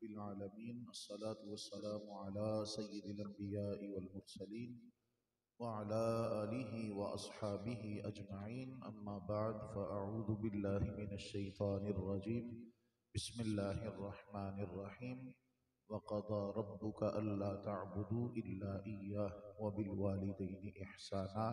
العالمين الصلاة والسلام على سيد الأنبياء والمرسلين وعلى آله وأصحابه أجمعين أما بعد فأعوذ بالله من الشيطان الرجيم بسم الله الرحمن الرحيم وقضى ربك ألا تعبدوا إلا إياه وبالوالدين إحسانا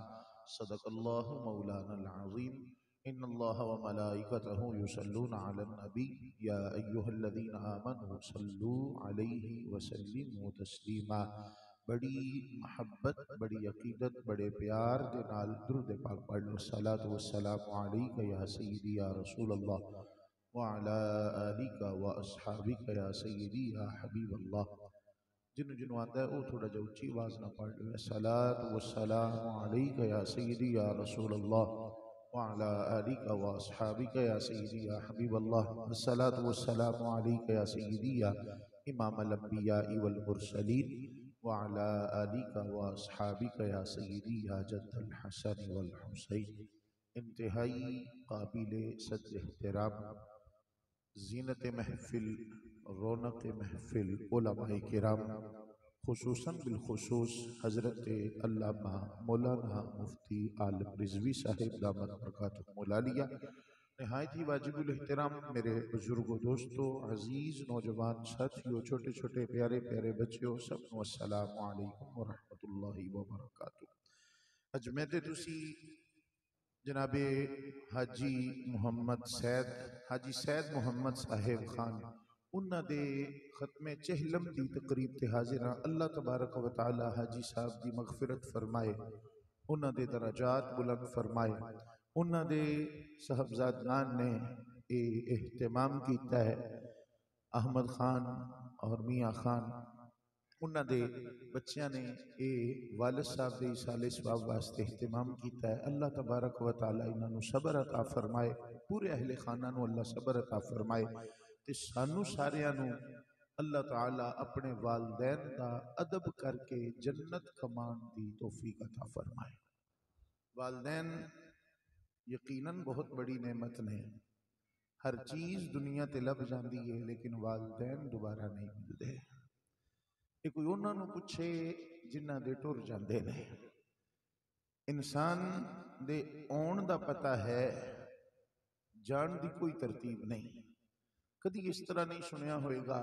صدق الله مولانا العظيم إن الله وملائكته يصلون على النبي يا أيها الذين آمنوا صلوا عليه وسلموا تسليما بڑی محبت بڑی عقیدت بڑے پیار دے نال درود پاک پڑھ لو صلاۃ والسلام علیک یا سیدی یا رسول اللہ وعلی آلک واصحابک یا سیدی یا حبیب اللہ جنوں آتا ہے وہ تھوڑا جو اچھی آواز نہ پڑھ لو صلاۃ والسلام علیک یا سیدی یا رسول اللہ وعلى آلك وأصحابك يا سيدي يا حبيب الله الصلاة والسلام عليك يا سيدي يا إمام الأنبياء والمرسلين وعلى آلك وأصحابك يا سيدي يا جد الحسن والحسين انتہائی قابل صد احترام زینت محفل رونق محفل علماء کرام خصوصاً بالخصوص حضرت علامہ مولانا مفتی عالم رضوی صاحب دامت برکاتہ العالیہ نہایت ہی واجب الاحترام میرے بزرگوں دوستوں عزیز نوجوان ساتھیوں چھوٹے چھوٹے پیارے پیارے بچیوں سب کو السلام علیکم ورحمۃ اللہ وبرکاتہ اج میں تے تسی جناب حاجی سید محمد صاحب خان انہاں دے ختم چہلم دی تقریب تے حاضر ہاں اللہ تبارک و تعالی حاجی صاحب دی مغفرت فرمائے انہاں دے درجات بلند فرمائے انہاں دے صاحبزادگان نے اہتمام کیتا ہے احمد خان اور میاں خان انہاں دے بچیاں نے والد صاحب دے سال ثواب واسطے اہتمام کیتا ہے اللہ تبارک و تعالی انہاں نو صبر عطا فرمائے پورے اہل خانہ نو اللہ صبر عطا فرمائے تے سانو ساریاں نو اللہ تعالی اپنے والدین دا ادب کر کے جنت کمان دی توفیق عطا فرمائے والدین یقیناً بہت بڑی نعمت نے ہر چیز دنیا تے لب جاندی ہے لیکن والدین دوبارہ نہیں ملدے کہ کوئی انہاں نو پوچھے جنہ دے ٹر جاندے نے انسان دے اون دا پتہ ہے جان دی کوئی ترتیب نہیں کدی اس طرح نہیں سنیا ہوئے گا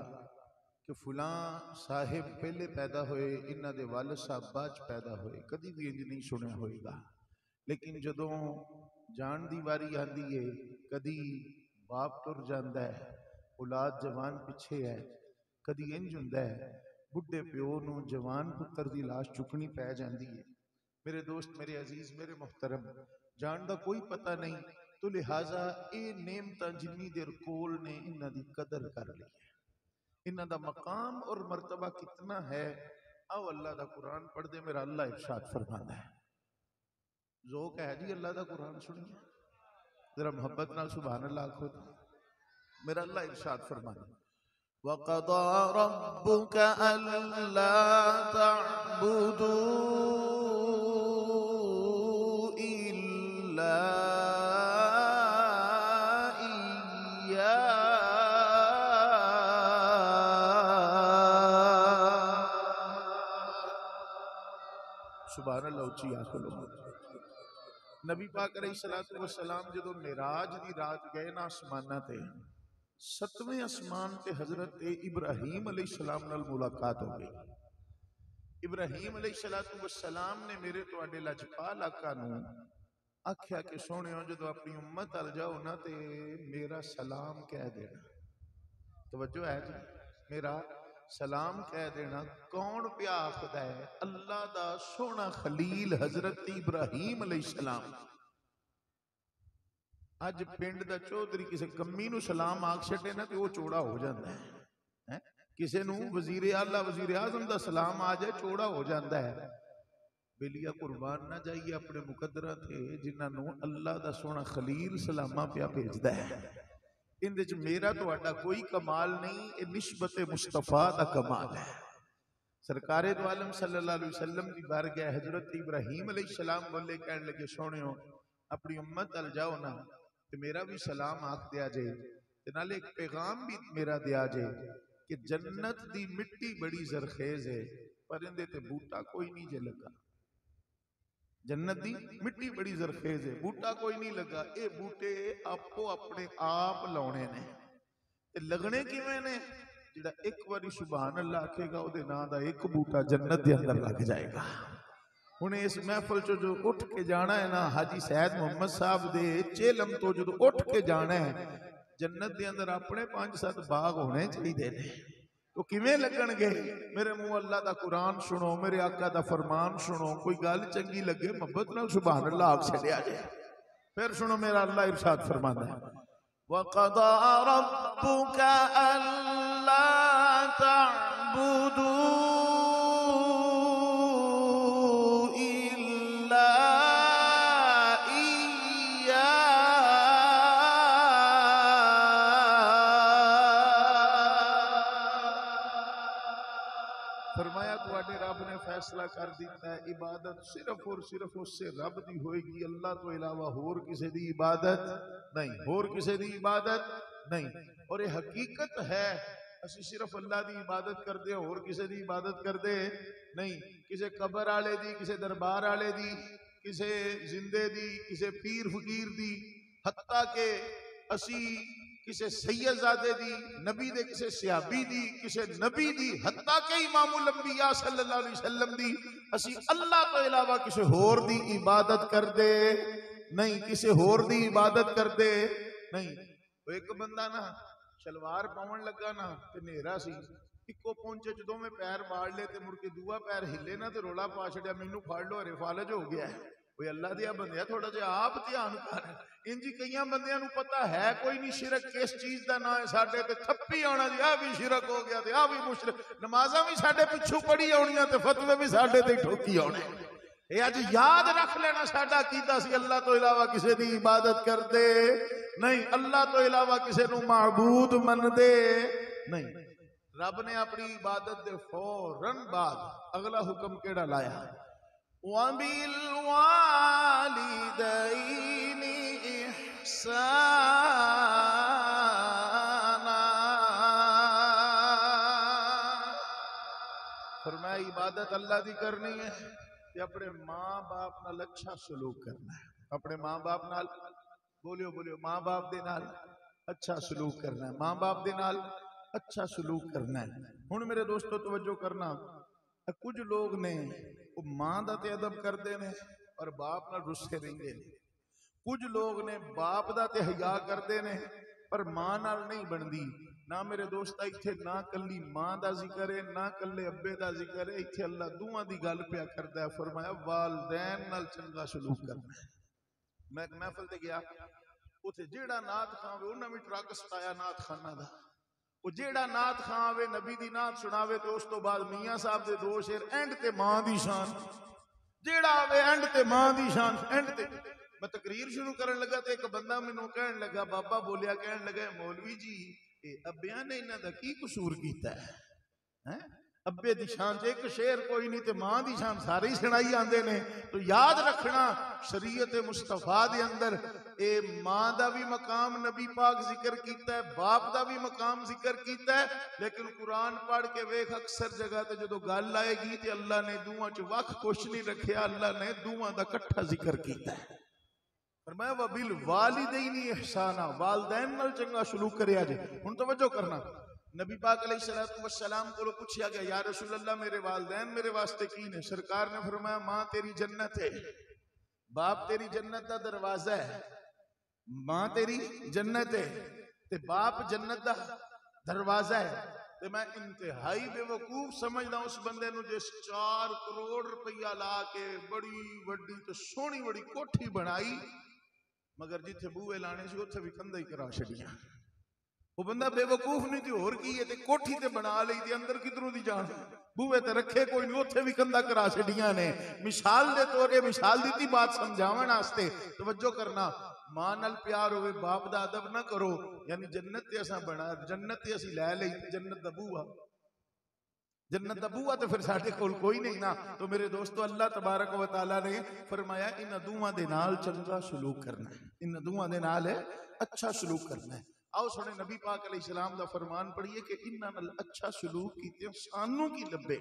کہ فلاں صاحب پہلے پیدا ہوئے انہاں دے والد صاحب بعد پیدا ہوئے کدی بھی انج نہیں سنیا ہوئے گا لیکن جدوں جان دی واری آندی ہے کدی باپ ٹر جاندا ہے اولاد جوان پیچھے ہے کدی انج ہوندا ہے بڈھے پیو نو جوان پتر دی لاش چکنی پہ جاندی ہے میرے دوست میرے عزیز میرے محترم جان دا کوئی پتہ نہیں تو لہٰذا اے نعمتاں جنی دیر کول نے انہاں دی قدر کر لی ہے انہاں دا مقام اور مرتبہ کتنا ہے او اللہ دا قرآن پڑھ دے میرا اللہ ارشاد فرماتا ہے ذوق ہے جی اللہ دا قرآن سنیے ذرا محبت نال سبحان اللہ خود میرا اللہ ارشاد فرماتا ہے وَقَضَى رَبُّكَ أَلَّا تَعْبُدُوا إِلَّا سبحان اللہ اچھی آنکھ لو نبی پاک علیہ السلام جدو معراج دی رات گئے نا آسمانہ تے ستویں آسمان تے حضرت ابراہیم علیہ السلام نال ملاقات ہو گئی ابراہیم علیہ السلام نے میرے تواڈے لجپال آقا نو آکھیا کہ سونیو جدو اپنی امت ال جاؤ نا تے میرا سلام کہہ دینا توجہ ہے جی میرا سلام کہہ دینا کون پیا آخدا ہے اللہ دا سونا خلیل حضرت ابراہیم علیہ السلام اج پنڈ دا چودھری کسے کمی نو سلام آکھ چھٹے نا تے وہ چوڑا ہو جاندا ہے کسے نو وزیر اعلیٰ وزیر اعظم دا سلام آ جائے چوڑا ہو جاندا ہے بلیا قربان نہ جائیے اپنے مقدرہ تھے جنہاں نو اللہ دا سونا خلیل سلامہ پیا بھیجدا ہے اندے چ میرا تو اڈا کوئی کمال نہیں یہ نسبت مصطفیٰ دا کمال ہے سرکار دو عالم صلی اللہ علیہ وسلم دی بارگاہ حضرت ابراہیم علیہ السلام بولے کہنے لگے سونیو اپنی امت ال جاؤ نا تو میرا بھی سلام آکھ دیا جائے نالے ایک پیغام بھی میرا دیا جائے کہ جنت دی مٹی بڑی زرخیز ہے پر اندے تے بوٹا کوئی نہیں جے لگا. جنت دی مٹی بڑی زرخیز ہے بوٹا کوئی نہیں لگا. اے بوٹے آپو اپنے آپ لاؤنے نے تے لگنے کیویں نے؟ جڑا ایک واری سبحان اللہ آکھے گا او دے نام دا ایک بوٹا جنت دے اندر لگ جائے گا. ہن اس محفل چ جو اٹھ کے جانا ہے نا حاجی سید محمد صاحب دے چیلم تو جو اٹھ کے جانا ہے جنت دے اندر اپنے 5-7 باغ ہونے چاہیے نے. تو کیویں لگن گے؟ میرے منہ اللہ دا قرآن سنو میرے آقا دا فرمان سنو کوئی گل چنگی لگے محبت نال سبحان اللہ آکھ چھڈیا جائے. پھر سنو میرا اللہ ارشاد فرماندا ہے وَقَضَىٰ رَبُّكَ أَلَّا تَعْبُدُوا رب نے فیصلہ کر دیتا ہے عبادت صرف اور صرف اس سے رب دی ہوئے گی. اللہ تو علاوہ ہور کسی دی عبادت نہیں ہور کسی دی عبادت نہیں. اور یہ حقیقت ہے اسی صرف اللہ دی عبادت کردے ہور کسی دی عبادت کردے نہیں. کسی قبر والے دی کسی دربار والے دی کسی زندے دی کسی پیر فقیر دی حتیٰ کہ اسی کسی سید زادے دی نبی دے کسی صحابی دی کسی نبی دی حتیٰ کہ امام الانبیاء صلی اللہ علیہ وسلم دی اسی اللہ تو علاوہ کسی ہور دی عبادت کر دے نہیں کسی ہور دی عبادت کر دے نہیں. وہ ایک بندہ نا شلوار پاون لگا نا تے نیرا سی اکو پہنچے جدوں میں پیر باڑ لے تے مڑ کے دوسرا پیر ہلے نا تے رولا پا چھڑیا مینوں پھڑ لو ارے فالج ہو گیا ہے. کوئی اللہ دیا بندیا تھوڑا جہا آپ دھیان کر. انجی کئیاں بندیاں نو پتہ ہے کوئی نہیں شرک کس چیز دا نام ہے ساڈے تے تھپی آنا جی آ بھی شرک ہو گیا تے آ بھی مشرک نمازاں بھی ساڈے پچھو پڑھی آنیاں تے فتوے بھی ساڈے تے ٹھوکی آنے. اے اج یاد رکھ لینا ساڈا عقیدہ سی اللہ تو علاوہ کسی دی عبادت کر دے نہیں اللہ تو علاوہ کسی نو معبود من دے نہیں. رب نے اپنی عبادت دے فوراً بعد اگلا حکم کیڑا لایا وَبِالْوَالِدَيْنِ إِحْسَانًا. فرمایا عبادت اللہ دی کرنی ہے کہ اپنے ماں باپ نال اچھا سلوک کرنا ہے. اپنے ماں باپ نال بولیو ماں باپ دے نال اچھا سلوک کرنا ہے. ماں باپ دے نال اچھا سلوک کرنا ہے. ہن میرے دوستو توجہ کرنا کچھ لوگ نے وہ ماں دا تے ادب کردے نے اور باپ نال رسے رہندے نے. کچھ لوگ نے باپ دا تے حیا کردے نے پر ماں نال نہیں بندی. نہ میرے دوست ایتھے نہ کلی ماں دا ذکر ہے نہ کلے ابے دا ذکر ہے. ایتھے اللہ دوواں دی گل پیا کردا ہے. فرمایا والدین نال چنگا سلوک کرنا ہے. میں ایک محفل تے گیا اوتھے جیڑا نعت خاں وے انہاں وی ٹرک سٹایا نعت خانہ دا. وہ جیڑا نعت خاں آوے نبی دی نعت سناوے تو اس تو بعد میاں صاحب دے 2 شعر اینڈ تے ماں دی شان. جیڑا آوے اینڈ تے ماں دی شان اینڈ تے. میں تقریر شروع کرن لگا تے ایک بندہ مینوں کہن لگا بابا بولیا کہن لگا مولوی جی اے ابیاں نے انہاں دا کی قصور کیتا ہے ہیں؟ ابے دی شان تے ایک شعر کوئی نہیں تے ماں دی شان سارے ہی سنائی آندے نے. تو یاد رکھنا شریعت مصطفیٰ دے اندر اے ماں دا بھی مقام نبی پاک ذکر کیتا ہے باپ دا بھی مقام ذکر کیتا ہے. لیکن قرآن پڑھ کے ویکھ اکثر جگہ تے جدو گل آئے گی تے اللہ نے دوواں چ وکھ کچھ نہیں رکھیا. اللہ نے دوواں دا کٹھا ذکر کیتا ہے. فرمایا وَبِالْوَالِدَيْنِ إِحْسَانًا والدین نال چنگا سلوک کریا جے. ہن توجہ کرنا نبی پاک علیہ السلام کو پوچھا گیا یا رسول اللہ میرے والدین میرے واسطے کی نے؟ سرکار نے فرمایا ماں تیری جنت ہے باپ تیری جنت دا دروازہ ہے. ماں تیری جنت ہے تے باپ جنت دا دروازہ ہے. تے میں انتہائی بے وقوف سمجھدا اس بندے نو جس 4 کروڑ روپیہ لا کے بڑی وڈی تے سونی بڑی کوٹھی بنائی مگر جتھے بوئے لانے سی اوتھے بھی کندھا ہی کرا چھڈیاں. وہ بندہ بے وقوف نہیں تے ہور کی ہے تے کوٹھی تے بنا لئی تے اندر کدھروں دی جان بوئے تے رکھے کوئی نہیں اوتھے بھی کندھا کرا چھڈیاں نے. مثال دے طور تے مثال دیتی بات سمجھاون واسطے. توجہ کرنا ماں نال پیار ہوئے باپ دا ادب نہ کرو یعنی جنت تے اساں بنا جنت تے اسی لے لئی جنت دا بوہا جنت دا بوہا تے پھر ساڈے کول کوئی نہیں نا. تو میرے دوستو اللہ تبارک و تعالی نے فرمایا ان دوواں دے نال چنگا سلوک کرنا ہے. ان دوواں دے نال اچھا سلوک کرنا ہے. آؤ سونے نبی پاک علیہ السلام دا فرمان پڑھیے کہ انہاں نال اچھا سلوک کیتے سانوں کی لبے.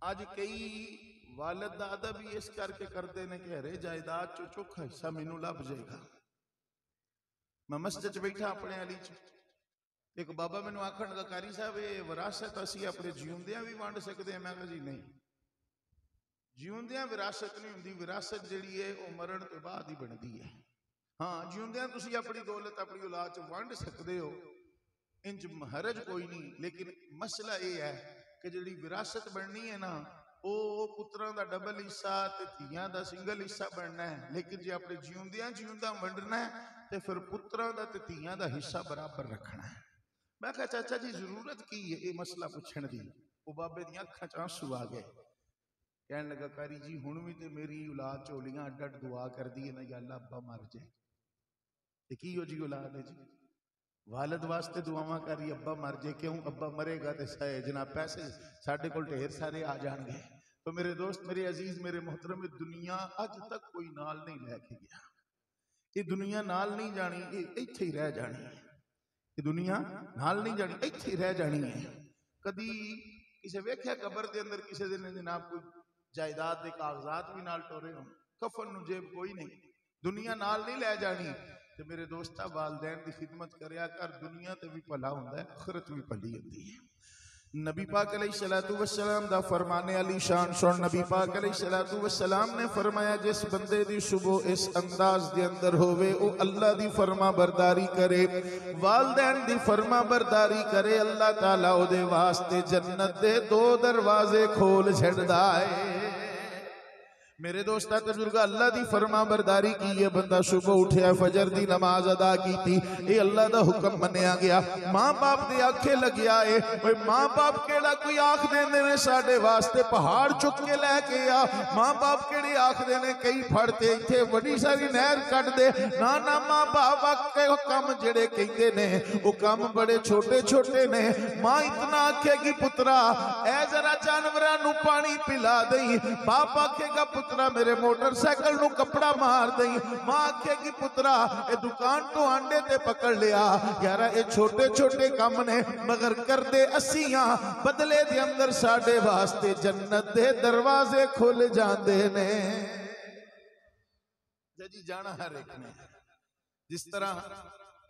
آج کئی والد دادا بھی اس کر کے کرتے ہیں کہ ارے جائیداد چو چوکھا حصہ مینوں لب جائے گا. میں مسجد بیٹھا اپنے علی چ ایک بابا مینوں آکھن لگا قاری صاحب یہ وراثت اسی اپنے جیوندیاں بھی وانڈ سکتے ہیں. میں کہا جی نہیں، جیوندیاں وراثت نہیں ہوندی، وراثت جڑی ہے وہ مرن تو بعد ہی بندی ہے. ہاں جیوندیاں تسی اپنی دولت اپنی اولاد چ وانڈ سکتے ہو، انج حرج کوئی نہیں، لیکن مسئلہ یہ ہے کہ جڑی وراثت بننی ہے نا او پتراں دا ڈبل حصہ تے دھیاں دا سنگل حصہ بننا ہے. لیکن جے اپنے جیوندیاں ونڈنا ہے تے پھر پتراں دا تے دھیاں دا حصہ برابر رکھنا ہے. میں کہا چاچا جی ضرورت کی ہے یہ مسئلہ پوچھن دی؟ وہ بابے دیاں اکھاں چ آنسو آ گئے. کہنے لگا قاری جی ہن وی تے میری اولاد چولیاں اڈ اڈ دعا کر دی ہے نا یا اللہ ابا مر جائے. تے کی ہو جی اولاد ہے جی والد واسطے دعاواں کری ابا مر جائے. کیوں؟ ابا مرے گا تے جناب پیسے ساڈے کول ڈھیر سارے آ جان گے. تو میرے دوست، میرے عزیز، میرے محترم، دنیا اج تک کوئی نال نہیں لے کے گیا. یہ دنیا نال نہیں جانی، یہ ایتھے ہی رہ جانی ہے. یہ دنیا نال نہیں جانی، ایتھے ہی رہ جانی ہے. کدی کسے ویکھیا قبر دے اندر کسے دن جناب کوئی جائیداد دے کاغذات بھی نال ٹورے ہوں؟ کفن نو جیب کوئی نہیں. دنیا نال نہیں لے جانی. تے میرے دوستا والدین دی خدمت کریا کر، دنیا تے بھی بھلا ہوندا ہے، آخرت بھی بھلی ہوندی ہے. نبی پاک علیہ السلام دا فرمانے علی شان سن. نبی پاک علیہ السلام نے فرمایا جس بندے دی صبح اس انداز دے اندر ہوئے او اللہ دی فرما برداری کرے، والدین دی فرما برداری کرے، اللہ تعالیٰ او دے واسطے جنت دے 2 دروازے کھول چھڑدا ہے. میرے دوستہ تجرگہ اللہ دی فرما برداری کی. یہ بندہ صبح اٹھیا فجر دی نماز ادا کی تھی، اے اللہ دا حکم منیا گیا. ماں باپ دے آنکھیں لگیا ہے. ماں باپ کیڑا کوئی آنکھ دیندے نے ساڑے واسطے پہاڑ چک کے لے کے آ. ماں باپ کیڑے آنکھ دینے کئی پھڑتے ایتھے وڈی ساری نہر کٹ دے. نانا ماں باپ کے کام جڑے کہتے نے وہ کام بڑے چھوٹے چھوٹے نے. ماں اتنا آنکھے گی پترا اے ذرا جانوراں نو پانی پلا دئی. باپ آنکھے گا پترا میرے موٹر سائیکل نو کپڑا مار دئی. ماں آنکھے گی پترا اے دکان تو آنڈے تے پکڑ لیا. یارا اے چھوٹے چھوٹے کام نے مگر کر دے اسیاں بدلے دے اندر ساڑے واسطے جنت دے دروازے کھل جاندے نے. جی جانا ہر ایک نے. جس طرح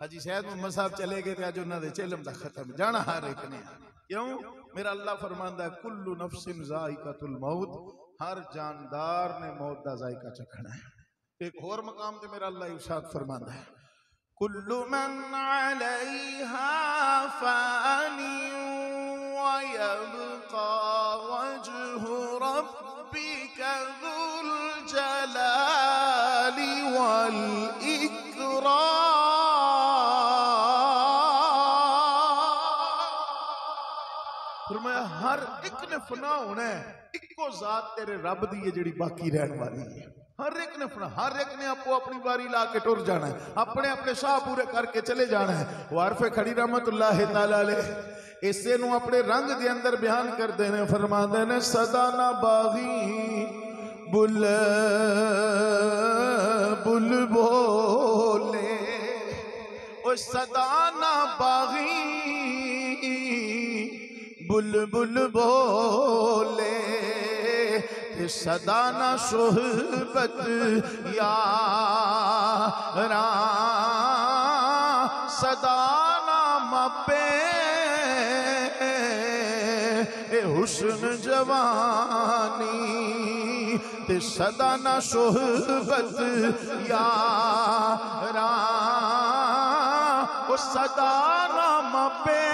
حجی سید محمد صاحب چلے گئے تھے آج انہوں نے چلم دا ختم. جانا ہر ایک نے. کیوں؟ میرا اللہ فرماندہ ہے کل نفس ذائقۃ الموت، ہر جاندار نے موت دا ذائقہ چکھنا ہے. ایک اور مقام تے میرا اللہ ارشاد فرماندہ ہے کل من علیہا فان ویبقى وجہ ربک ذو الجلال والاکرام. فرمایا ہر ایک نے فنا ہونا ہے، ایک کو ذات تیرے رب دی ہے جڑی باقی رہن والی ہے. ہر ایک نے فنا، ہر ایک نے آپ کو اپنی باری لا کے ٹر جانا ہے، اپنے اپنے شاہ پورے کر کے چلے جانا ہے. وارف کھڑی رحمت اللہ تعالیٰ علیہ اسے نو اپنے رنگ دے اندر بیان کر دینے فرما دینے صدا نہ باغی بل بل بولے او صدا نہ باغی بل بل بولے صدا نہ صحبت یاراں صدا نہ مپے حسن جوانی تے صدا نہ صحبت یاراں صدا نہ مپے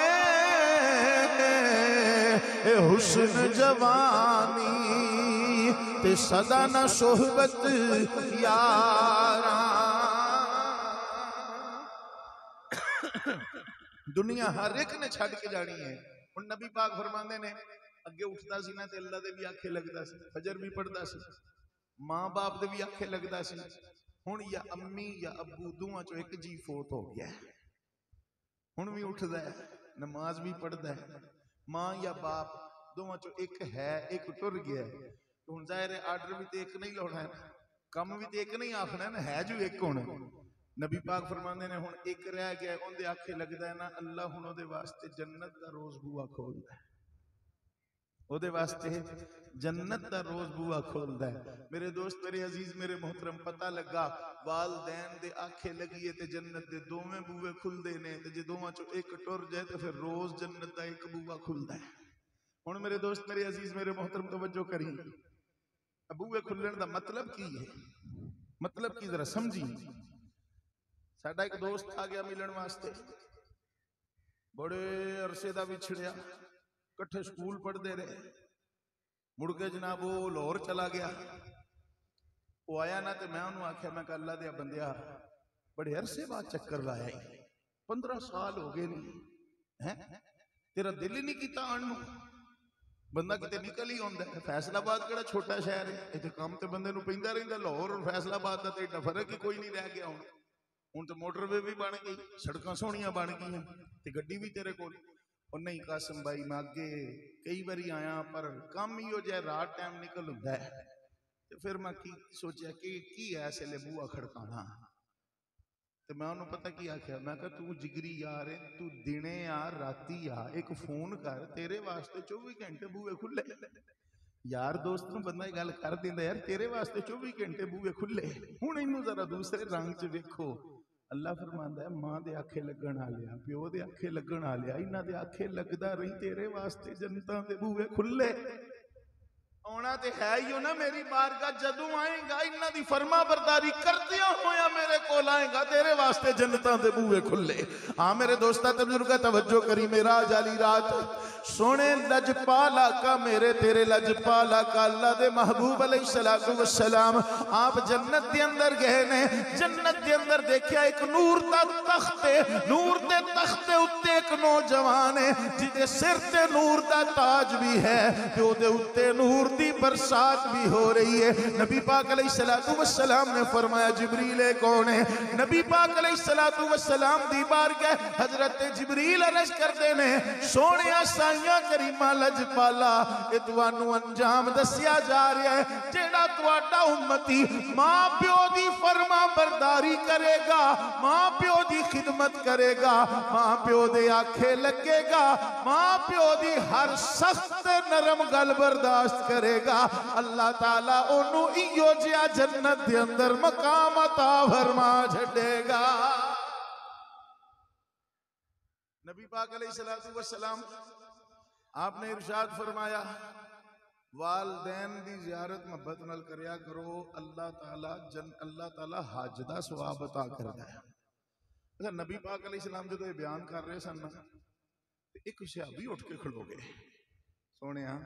حسن جوانی تے صدا نہ صحبت یاراں. دنیا ہر ایک نے چھڑ کے جانی ہے. ان نبی پاک فرماندے نے اگے اٹھتا سی نا تے اللہ دے بھی آنکھیں لگدا سی، فجر بھی پڑھدا سی، ماں باپ دے بھی آنکھیں لگدا سی. ہن یا امی یا ابو دوواں چوں ایک جی فوت ہو گیا ہے. ہن بھی اٹھدا ہے، نماز بھی پڑھدا ہے. ماں یا باپ دوواں چوں ایک ہے، ایک ٹر گیا ہے. ہن ظاہر ہے آرڈر بھی تے ایک نہیں لانا ہے، کم بھی تے ایک نہیں آکھنا ہے نا، ہے جو ایک ہونا. نبی پاک فرماندے نے ہن ایک رہ گیا اندے آکھے لگدا ہے نا اللہ ہن اودے واسطے جنت دا روز بوا کھولدا ہے، اودے واسطے جنت دا روز بوا کھولدا ہے۔ میرے دوست میرے عزیز میرے محترم پتہ لگا والدین دے آکھے لگیے تے جنت دے دوویں بوئے کھلدے نے تے جے دوواں چوں ایک ٹر جائے تے پھر روز جنت دا ایک بوا کھلدا ہے۔ ہن میرے دوست میرے عزیز میرے محترم توجہ کریں، بوئے کھلن دا مطلب کی ہے؟ مطلب کی ذرا سمجھی۔ ساڈا ایک دوست آ گیا ملن واسطے، بڑے عرصے دا بچھڑیا، کٹھے سکول پڑھتے رہے، مڑ کے جناب وہ لاہور چلا گیا۔ وہ آیا نا تے میں انہوں آکھیا میں کہ اللہ دیا بندیا بڑے عرصے بعد چکر لایا ہی 15 سال ہو گئے نہیں تیرا دل ہی نہیں کیتا آنوں؟ بندہ کتے نکل ہی ہوندا ہے، فیصل آباد کیڑا چھوٹا شہر ہے، ایتھے کام تے بندے نوں پیندا رہندا، لاہور اور فیصل آباد دا تے ایڈا فرق ہی کوئی نہیں رہ گیا ہن تو موٹر وے بھی بن گئی، سڑکاں سونیاں بن گئی تے گڈی بھی تیرے کول۔ اور نہیں قاسم بھائی میں اگے کئی باری آیا پر کام ہی ہو جائے رات ٹائم نکل ہوندا ہے تے پھر میں کی سوچیا کہ کی ہے اس لیے بوا کھڑکانا تے میں انہوں پتہ کی آکھیا میں کہ تو جگری یار ہے، تو دنے آ راتی آ ایک فون کر تیرے واسطے 24 گھنٹے بوئے کھلے۔ یار دوست نوں بندہ گل کر دیندا یار تیرے واسطے 24 گھنٹے بوئے کھلے۔ ہن اینوں ذرا دوسرے رنگ چ ویکھو، اللہ فرماندا ہے ماں دے آکھے لگن والیا پیو دے آکھے لگن والیا انہاں دے آکھے لگدا رہی تیرے واسطے جنتاں دے بوئے کھلے۔ آنا تے ہے ہی ہو نا میری بارگاہ جدوں آئیں گا انہاں دی فرما برداری کردیاں ہویا میرے کول آئیں گا تیرے واسطے جنتاں دے بوئے کھلے۔ ہاں میرے دوستا تبزرگہ توجہ کری میرا جالی رات سونے لجپالا کا میرے تیرے لجپالا کا اللہ دے محبوب علیہ السلام آپ جنت دے اندر گئے نے، جنت دے اندر دیکھیا ایک نور دا تخت ہے، نور دے تخت اتے ایک نوجوان ہے جدے سر تے نور دا تاج بھی ہے جو دے اتے نور دی برسات بھی ہو رہی ہے۔ نبی پاک علیہ السلام نے فرمایا جبریل کون ہے؟ نبی پاک علیہ السلام دی بارگاہ حضرت جبریل عرض کردے نے سونے سائیاں کریمہ لجپالا اے توانو انجام دسیا جا رہا ہے جیڑا تواڈا امتی ماں پیو دی فرما برداری کرے گا، ماں پیو دی خدمت کرے گا، ماں پیو دے آکھے لگے گا، ماں پیو دی ہر سخت نرم گل برداشت کرے گا، اللہ تعالیٰ انہوں ایو جیا جنت دے اندر مقام عطا فرما چھڑے گا۔ نبی پاک علیہ السلام آپ نے ارشاد فرمایا والدین دی زیارت محبت نال کریا کرو، اللہ تعالیٰ حج دا ثواب عطا کردا ہے۔ اگر نبی پاک علیہ السلام جو بیان کر رہے سن ایک صحابی اٹھ کے کھڑو گئے سونے ہاں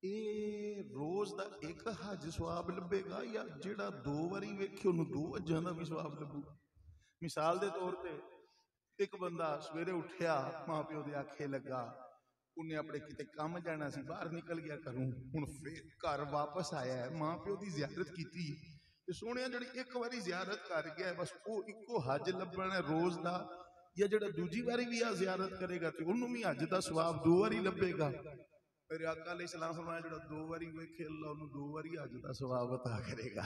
اے روز دا ایک حج ثواب لبے گا یا جیڑا 2 واری ویکھے انہوں 2 حجاں دا بھی ثواب لبو؟ مثال دے طور پہ ایک بندہ سویرے اٹھیا ماں پیو دے آکھے لگا انہیں اپنے کتے کام جانا سی باہر نکل گیا کروں ہن پھر گھر واپس آیا ہے ماں پیو دی زیارت کیتی تے سونے جڑی ایک واری زیارت کر گیا ہے بس وہ ایکو حج لبنا ہے روز دا یا جڑا دوجی واری بھی زیارت کرے گا تے انہوں بھی حج دا ثواب 2 واری لبے گا؟ میرے آقا علیہ السلام فرمایا جڑا 2 واری ویکھے اللہ انہوں 2 واری حج دا ثواب عطا کرے گا۔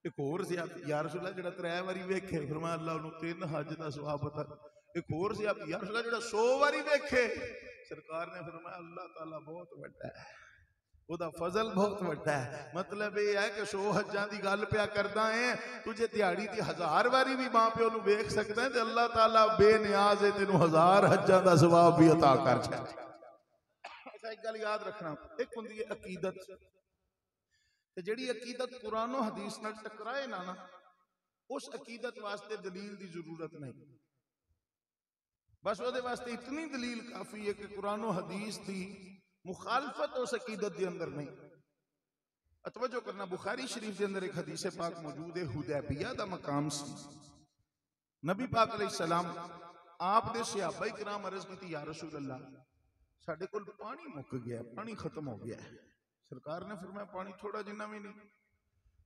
ایک اور زیادہ یا رسول اللہ جڑا 3 واری ویکھے فرمایا اللہ انہوں 3 حج دا ثواب عطا۔ ایک اور زیادہ یا رسول اللہ جڑا 100 واری ویکھے سرکار نے فرمایا اللہ تعالیٰ بہت بڑا ہے، وہ دا فضل بہت بڑا ہے۔ مطلب یہ ہے کہ 100 حجاں دی گل پیا کردا ہے تجھے دیہاڑی دی 1000 واری بھی ماں پیو نوں ویکھ سکدا ہے تے اللہ تعالیٰ بے نیاز ہے تینوں 1000 حجاں دا ثواب بھی عطا کر چھڑے۔ اچھا ایک گل یاد رکھنا ایک ہوندی ہے عقیدت تے جڑی عقیدت قرآن و حدیث نال ٹکرائے نا اس عقیدت واسطے دلیل دی ضرورت نہیں، بس وہ دے واسطے اتنی دلیل کافی ہے کہ قرآن و حدیث دی مخالفت اس عقیدت دے اندر نہیں۔ توجہ کرنا بخاری شریف دے اندر ایک حدیث پاک موجود ہے حدیبیہ دا مقام سی نبی پاک علیہ السلام آپ دے صحابہ کرام عرض کی تھی یا رسول اللہ ساڑھے کل پانی مک گیا ہے پانی ختم ہو گیا ہے۔ سرکار نے فرمایا پانی تھوڑا جنہ بھی نہیں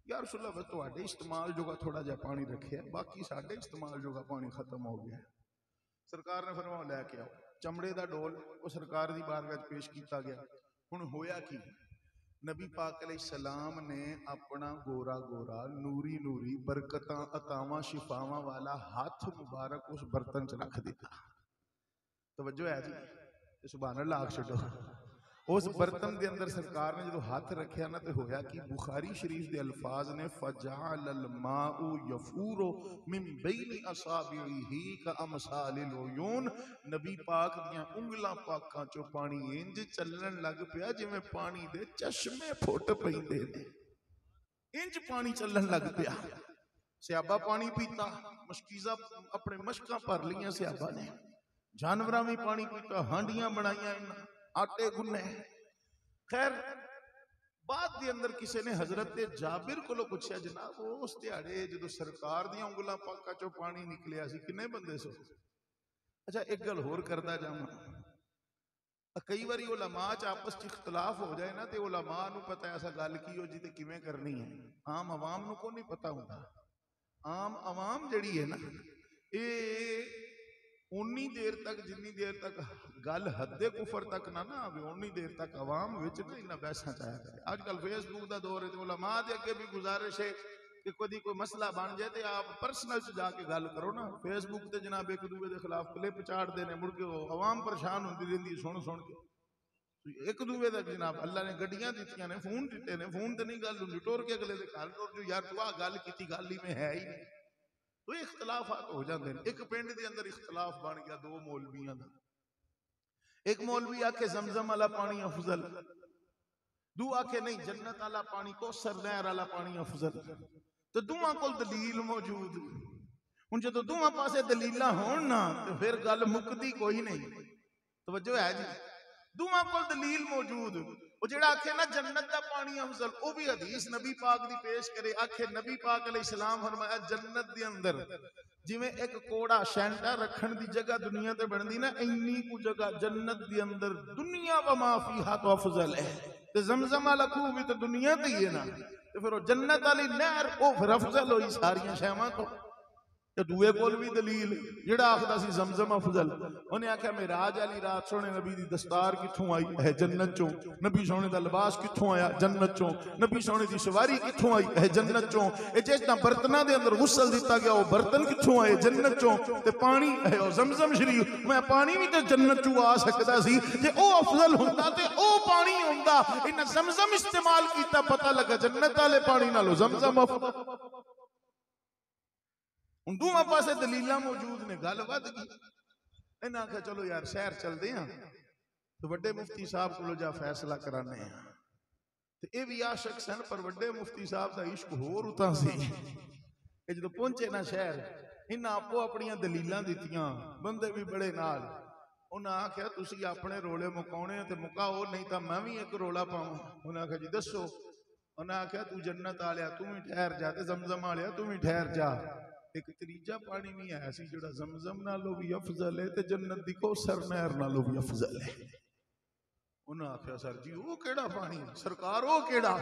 یا رسول اللہ تو آڈے استعمال جو گا تھوڑا جا پانی رکھے ہے باقی ساڑھے استعمال جو گا پانی ختم ہو گیا ہے۔ سرکار نے فرمایا لے کے آؤ چمڑے دا ڈول وہ سرکار دی بارگاہ پیش کیتا گیا۔ ہن ہویا کی نبی پاک علیہ السلام نے اپنا گورا گورا نوری نوری برکتاں عطاواں شفاواں والا ہاتھ مبارک اس برتن چ رکھ دیتا. توجہ ہے جی، سبحان اللہ آکھ چھڈو. اس برتن دے اندر سرکار نے جدو ہاتھ رکھیا نا تے ہویا کہ بخاری شریف دے الفاظ نے فجعل الماء یفور من بین اصابعہ کامثال العیون. نبی پاک دیاں انگلاں پاکاں چوں پانی انج چلن لگ پیا جویں پانی دے چشمے پھٹ پیندے نے، انج پانی چلن لگ پیا. صحابہ پانی پیتا، مشکیزہ اپنے مشکاں پر لیاں صحابہ نے، جانوراں بھی پانی پیتا، ہانڈیاں بنائیاں انہاں، آٹے گنے. خیر بعد دے اندر کسی نے حضرت جابر کو پوچھا جناب اس دیہڑے جدو سرکار دی انگلاں پاکاں چوں پانی نکلیا سی کنے بندے سو؟ اچھا ایک گل ہور کردا جاواں، کئی باری علماء چ آپس چ اختلاف ہو جائے نا تے علماء نو پتہ ایسا گل کی ہو جی تے کیویں کرنی ہے، عام عوام نو کو نہیں پتہ ہوندا. عام عوام جڑی ہے نا اے اونی دیر تک جنی دیر تک گل حد کفر تک نہ آوے اونی دیر تک عوام وچ نہیں نہ بحثاں چایا کرے. اج کل فیس بک دا دور ہے تے علماء دے اگے بھی گزارش ہے کہ کدی کوئی مسئلہ بن جائے تے آپ پرسنل چ جا کے گل کرو نا. فیس بک تے جناب ایک دوسرے دے خلاف کلپ چاڑ دے نے، مڑ کے عوام پریشان ہوندی رہندی سن سن کے. ایک دوسرے دا جناب اللہ نے گڈیاں دتیاں نے، فون دتے نے، فون تے نہیں گل ہوندی، ٹور کے اگلے دے گھر ٹور جو یار تو گل کیتی گل ہی میں ہے ہی نہیں. تو اختلافات ہو جاندے ہیں. ایک پنڈ دے اندر اختلاف بن گیا دو مولویاں دا. ایک مولوی آکھے زمزم والا پانی افضل، دو آکھے نہیں جنت والا پانی کوثر نہر والا پانی افضل. تو دوواں کول دلیل موجود. ہن جدوں دوواں پاسے دلیلاں ہون نا تے پھر گل مکدی کوئی نہیں. توجہ ہے جی، دوواں کول دلیل موجود. وہ جڑا آکھے نا جنت دا پانی افضل، وہ بھی حدیث نبی پاک دی پیش کرے. آکھے نبی پاک علیہ السلام فرمایا جنت دے اندر جویں ایک کوڑا شینٹا رکھن دی جگہ دنیا تے بندی نا، اینی کو جگہ جنت دے اندر دنیا و ما فیہا تو افضل ہے. تے زمزم والا خوہ بھی تے دنیا تے ہی ہے نا، تے پھر وہ جنت والی نہر او پھر افضل ہوئی ساریاں شیواں تو. تے دوے کول بھی دلیل جڑا آکھدا سی زمزم افضل، انہیں آکھیا معراج والی رات سونے نبی دی دستار کتھوں آئی ہے جنت چوں، نبی سونے دا لباس کتھوں آیا جنت چوں، نبی سونے دی سواری کتھوں آئی ہے جنت چوں. اے جس طرح برتناں دے اندر غسل دتا گیا وہ برتن کتھوں آئے جنت چوں. تے پانی ہے او زمزم شریف، میں پانی بھی تے جنت چوں آ سکدا سی. جے او افضل ہوندا تے او پانی ہوندا، انہاں زمزم استعمال کیتا پتہ لگا جنت والے پانی نالوں زمزم افضل. ان دوواں پاسے دلیلاں موجود نے، گل ود گئی. انہاں آکھیا چلو یار شہر چلدے ہاں تو وڈے مفتی صاحب کو جا فیصلہ کرانے ہیں. تے اے بھی عاشق سن پر وڈے مفتی صاحب دا عشق ہور اتاں سی. اے جدوں پہنچے نا شہر انہاں آپو اپنیاں دلیلاں دتیاں، بندے بھی بڑے نال. انہاں آکھیا تسی اپنے رولے مکاونے تے مکاؤ نہیں تاں میں بھی ایک رولا پاواں. انہاں آکھیا جی دسو. انہاں آکھیا تو جنت والیا تو بھی ٹھہر جا تے زمزم والیا تو بھی ٹھہر جا. ایک تریجا پانی بھی ہے سی جڑا زمزم نالوں بھی افضل ہے تے جنت دی کوثر نہر نالوں بھی افضل ہے. انہاں آکھیا سر جی وہ کیڑا پانی سرکار وہ کیڑا؟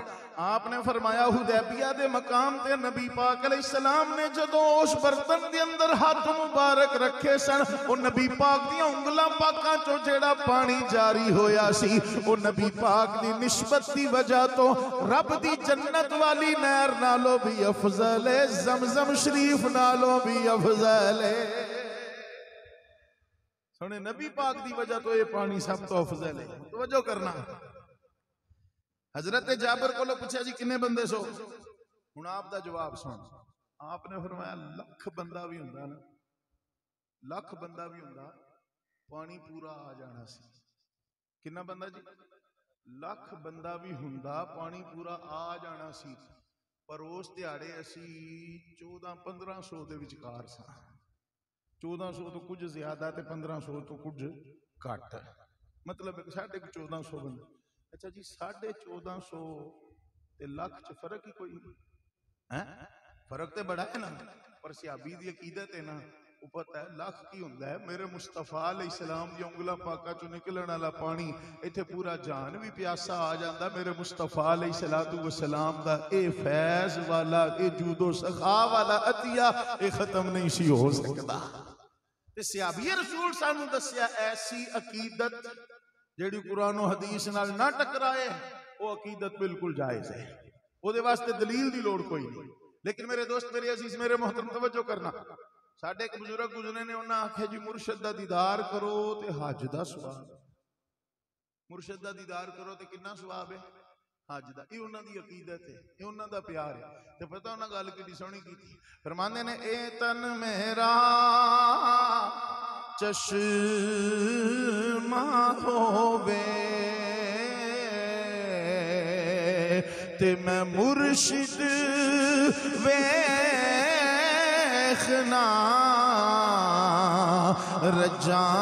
آپ نے فرمایا حدیبیہ دے مقام تے نبی پاک علیہ السلام نے جدوں اس برتن دے اندر ہاتھ مبارک رکھے سن، وہ نبی پاک دی انگلاں پاکاں چوں جیڑا پانی جاری ہویا سی وہ نبی پاک دی نسبت دی وجہ تو رب دی جنت والی نہر نالوں بھی افضل ہے، زمزم شریف نالوں بھی افضل ہے. سونے نبی پاک دی وجہ تو یہ پانی سب تو افضل ہے. توجہ کرنا. حضرت جابر کو پوچھا جی کنے بندے سو؟ ہن آپ دا جواب سن. آپ نے فرمایا لکھ بندہ بھی ہوندا نا، لکھ بندہ بھی ہوندا پانی پورا آ جانا سی. کنا بندہ جی؟ لکھ بندہ بھی ہوندا پانی پورا آ جانا سی. پر اس دیہاڑے اسی 1400-1500 دے وچکار ساں. 1400 تو کچھ زیادہ تے 1500 تو کچھ کٹ، مطلب 1450 بندے. اچھا جی 1450 تے لاکھ چ فرق ہی کوئی نہیں. فرق تے بڑا ہے نا، پر صحابی دی عقیدت ہے نا وہ پتہ ہے لاکھ کی ہوندا ہے. میرے مصطفیٰ علیہ السلام دی انگلاں پاکاں چوں نکلن والا پانی ایتھے پورا جہان بھی پیاسا آ جاندا. میرے مصطفیٰ علیہ السلام دا اے فیض والا، اے جود و سخا والا عطیہ اے ختم نہیں سی ہو سکدا. تے صحابی رسول سانو دسیا ایسی عقیدت جیڑی قرآن و حدیث نال نہ ٹکرائے وہ عقیدت بالکل جائز ہے، وہ دے واسطے دلیل دی لوڑ کوئی نہیں۔ لیکن میرے دوست، میرے عزیز، میرے محترم توجہ کرنا، ساڈے ایک بزرگ گزرے نے، انہاں آکھیا جی مرشد دا دیدار کرو تے حج دا ثواب، مرشد دا دیدار کرو تے کنا ثواب ہے؟ حج دا۔ یہ انہاں دی عقیدت ہے، یہ انہاں دا پیار ہے۔ تے پتہ انہاں گل کیڑی سونی کیتی، فرماندے نے اے تن میرا چشمہ ہووے تے میں مرشد ویکھنا رجاں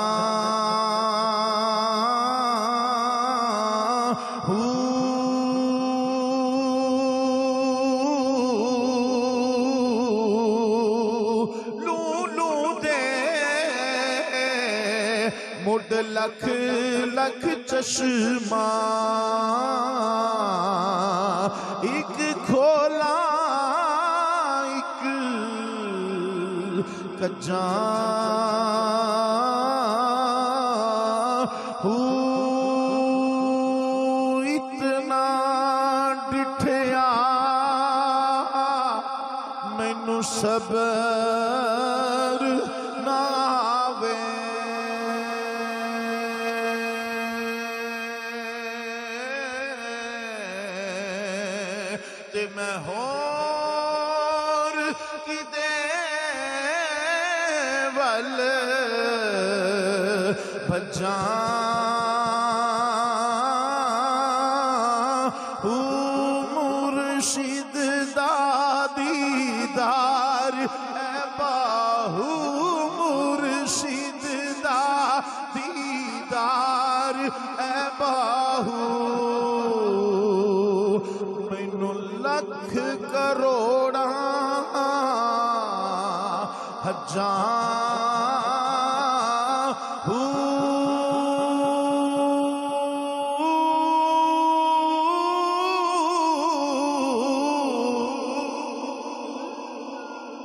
مڈ لکھ لکھ چشمہ ایک کھولا ایک کجاں اتنا ڈٹھیا مینوں صبر نہ آوے تے میں ہور کدے ول بھجاں مرشد دا دیدار اے باہو مرشد دا دیدار اے باہو مینوں لکھ کروڑاں حجاں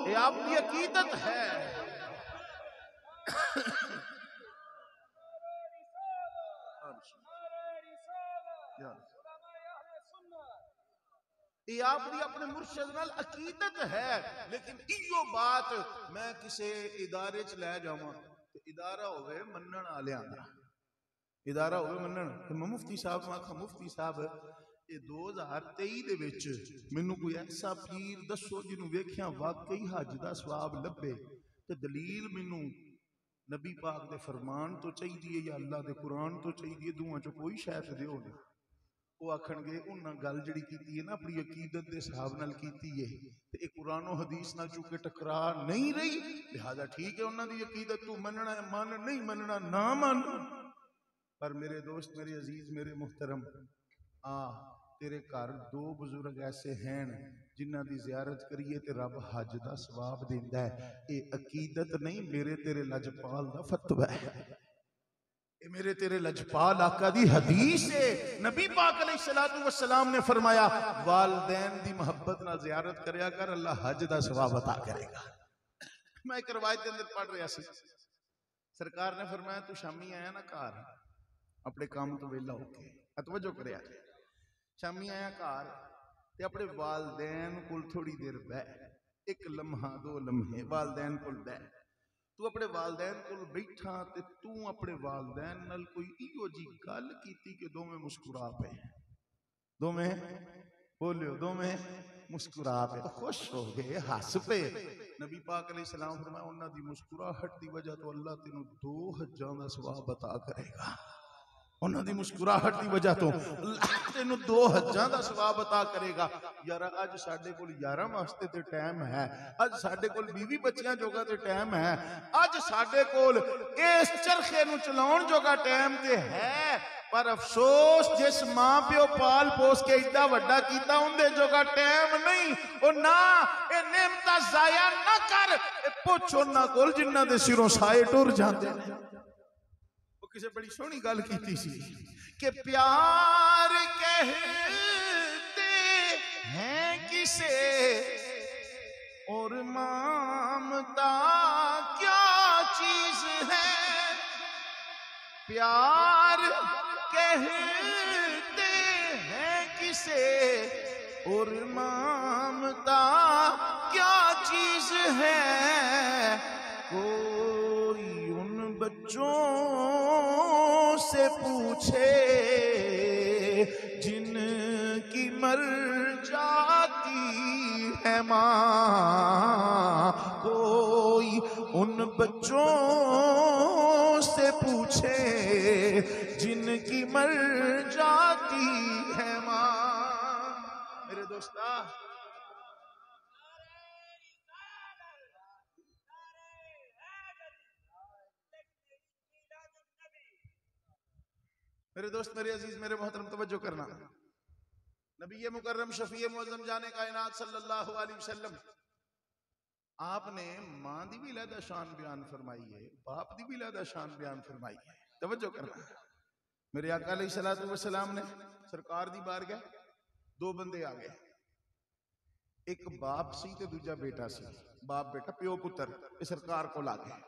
یہ آپ کی عقیدت ہے۔ یہ آپ دی اپنے مرشد نال عقیدت ہے، لیکن ایو بات میں کسے ادارے چ لے جاواں تے ادارہ ہوئے منن والیاں دا، ادارہ ہوئے منن تے میں مفتی صاحب نوں آکھاں مفتی صاحب یہ 2023 دے وچ مینوں کوئی ایسا پیر دسو جنوں ویکھیاں واقعی حج دا ثواب لبے تے دلیل مینوں نبی پاک دے فرمان تو چاہیے یا اللہ دے قرآن تو چاہیے، دوہاں چوں کوئی شے تے دیو نا۔ وہ آکھن گے انہاں گل جڑی کیتی ہے نا اپنی عقیدت دے حساب نال کیتی ہے تے ایک قرآن و حدیث نال چونکہ ٹکرا نہیں رہی، لہذا ٹھیک ہے انہاں دی عقیدت تو مننا ہے من، نہیں مننا نہ من۔ پر میرے دوست، میرے عزیز، میرے محترم، تیرے گھر 2 بزرگ ایسے ہیں جنہاں دی زیارت کریے تے رب حج دا ثواب دیندا ہے۔ اے عقیدت نہیں، میرے تیرے لجپال دا فتوی ہے، اے میرے تیرے لجپال آقا دی حدیث ہے۔ نبی پاک علیہ السلام نے فرمایا والدین دی محبت نہ زیارت کریا کر، اللہ حج دا ثواب عطا کرے گا۔ میں ایک روایت کے اندر پڑھ رہا سی، سرکار نے فرمایا تو شامی آیا نا گھر اپنے کام تو ویلا ہو کے، توجہ کریا شامی آیا گھر تے اپنے والدین کول تھوڑی دیر بہ، 1 لمحہ 2 لمحے والدین کول بہ، تو اپنے والدین کول بیٹھا تے تو اپنے والدین نال کوئی ایو جی گل کیتی کہ دو میں مسکرا پے، دو میں بولیو، دو میں مسکرا پے، خوش ہو گئے، ہس پے۔ نبی پاک علیہ السلام فرمایا انہاں دی مسکراہٹ دی وجہ تو اللہ تینوں 2 حجاں دا ثواب عطا کرے گا، انہاں دی مسکراہٹ دی وجہ تو اللہ تینوں 2 حجاں دا ثواب عطا کرے گا۔ یار اج ساڈے کول 11 واسطے تے ٹائم ہے، اج ساڈے کول 20 بچیاں جوگا تے ٹائم ہے، اج ساڈے کول اس چرخے نوں چلاون جوگا ٹائم تے ہے، پر افسوس جس ماں پیو پال پوس کے ایڈا وڈا کیتا اندے جوگا ٹائم نہیں۔ او نا اے نعمتاں ضائع نہ کر، اے پوچھ انہاں کول جنہاں دے سروں سائے ٹر جاندے نے۔ کسے بڑی سونی گل کیتی سی کہ پیار کہتے ہیں کسے اور مامتا کیا چیز ہے، پیار پیار کہتے ہیں کسے اور مامتا کیا چیز ہے کوئی ان بچوں سے پوچھے جن کی مر جاتی ہے ماں کوئی ان بچوں سے پوچھے جن کی مر جاتی ہے ماں میرے دوستا میرے دوست میرے عزیز میرے محترم توجہ کرنا نبی مکرم شفیع معظم جانے کائنات صلی اللہ علیہ وسلم آپ نے ماں دی بھی علیحدہ شان بیان فرمائی ہے باپ دی بھی علیحدہ شان بیان فرمائی ہے توجہ کرنا میرے آقا علیہ السلام نے سرکار دی بارگاہ دو بندے آ گئے ایک باپ سی تے دوجا بیٹا سی باپ بیٹا پیو پتر یہ سرکار کو لا گئے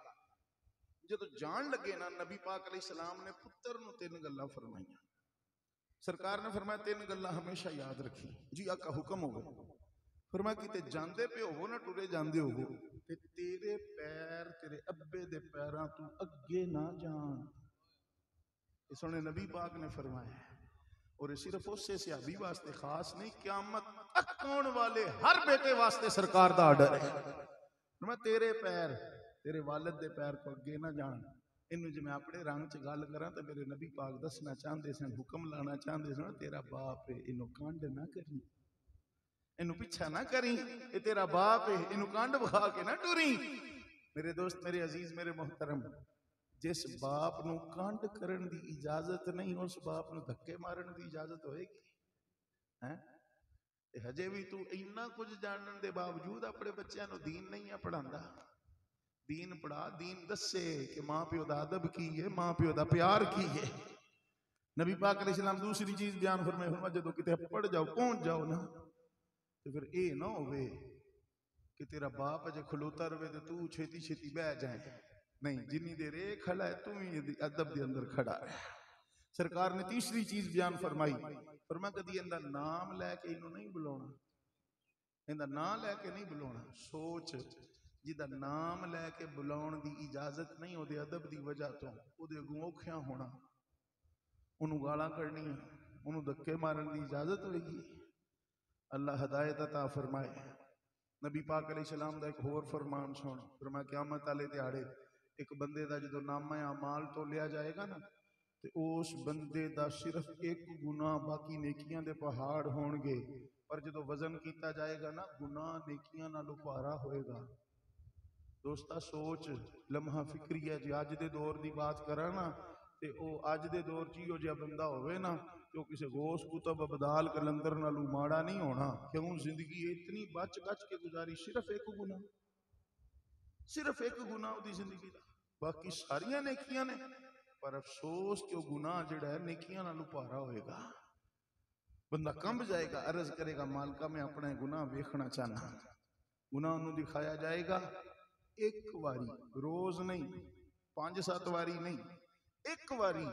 جدو جان لگے نا نبی پاک علیہ السلام نے پتر نو 3 گلاں فرمائی سرکار نے فرمایا 3 گلاں ہمیشہ یاد رکھی جی آقا حکم ہو گئے فرمایا کتے جاندے پہ ہو نہ ٹورے جاندے ہو کہ تیرے پیر تیرے ابے دے پیراں تو اگے نہ جان اس نے نبی پاک نے فرمایا اور صرف اس سے صحابی واسطے خاص نہیں قیامت تک کون والے ہر بیٹے واسطے سرکار دا آرڈر ہے فرمایا تیرے پیر تیرے والد دے پیر کو اگے نہ جان انہوں جو میں اپنے رنگ چ گل کراں تو میرے نبی پاک دسنا چاہندے سن حکم لانا چاہندے سن تیرا باپ ہے انہوں کانڈ نہ کریں انہوں پیچھا نہ کریں یہ تیرا باپ ہے انہوں کانڈ بخا کے نہ ٹوریں میرے دوست میرے عزیز میرے محترم جس باپ نو کانڈ کرن دی اجازت نہیں اس باپ نو دھکے مارن دی اجازت ہوئے گی ہجے بھی تو اینا کچھ جانن دے باوجود اپنے بچیاں نو دین نہیں ہے پڑھاندا دین پڑھا دین دسے کہ ماں پیو دا ادب کی ہے ماں پیو دا پیار کی ہے نبی پاک علیہ السلام دوسری چیز بیان فرمائے جدو کتے پڑھ جاؤ پہنچ جاؤ نا تو پھر اے نہ ہوئے کہ تیرا باپ اجے کھلوتا رہے تو چھیتی چھیتی بہ جائے نہیں جنی دیر اے کھڑا ہے تو ہی ادب دے اندر کھڑا ہے سرکار نے تیسری چیز بیان فرمائی فرمایا کدی اندہ نام لے کے انہوں نہیں بلاونا اندہ نام لے کے نہیں بلاونا سوچ جدہ نام لے کے بلاؤن دی اجازت نہیں ہو دے ادب دی وجہ تو او دے گوکھیاں ہونا انہوں گالاں کرنی انہوں دکے مارن دی اجازت ہوئے گی اللہ ہدایت عطا فرمائے نبی پاک علیہ السلام دا ایک اور فرمان سن فرمایا قیامت والے دیہاڑے ایک بندے دا جدو نامہ اعمال تو لیا جائے گا نا تے اس بندے دا صرف ایک گناہ باقی نیکیاں دے پہاڑ ہون گے پر جدو وزن کیتا جائے گا نا گناہ نیکیاں نالو پارا ہوئے گا دوستا سوچ لمحہ فکری ہے جی آج دے دور دی بات کرانا تے او آج دے دور چیو جا بندہ ہوئے نا تو کسے غوث کتب ابدال کلندر نالو ماڑا نہیں ہونا کیوں زندگی اتنی بچ بچ کے گزاری صرف ایک گناہ دی زندگی دا باقی ساریاں نیکیاں نے پر افسوس کہ وہ گناہ جڑا ہے نیکیاں نالو پارا ہوئے گا بندہ کمب جائے گا عرض کرے گا مالکہ میں اپنا گناہ ویکھنا چاہنا گناہ انہوں دکھایا جائے گا ایک واری روز نہیں 5-7 واری نہیں ایک واری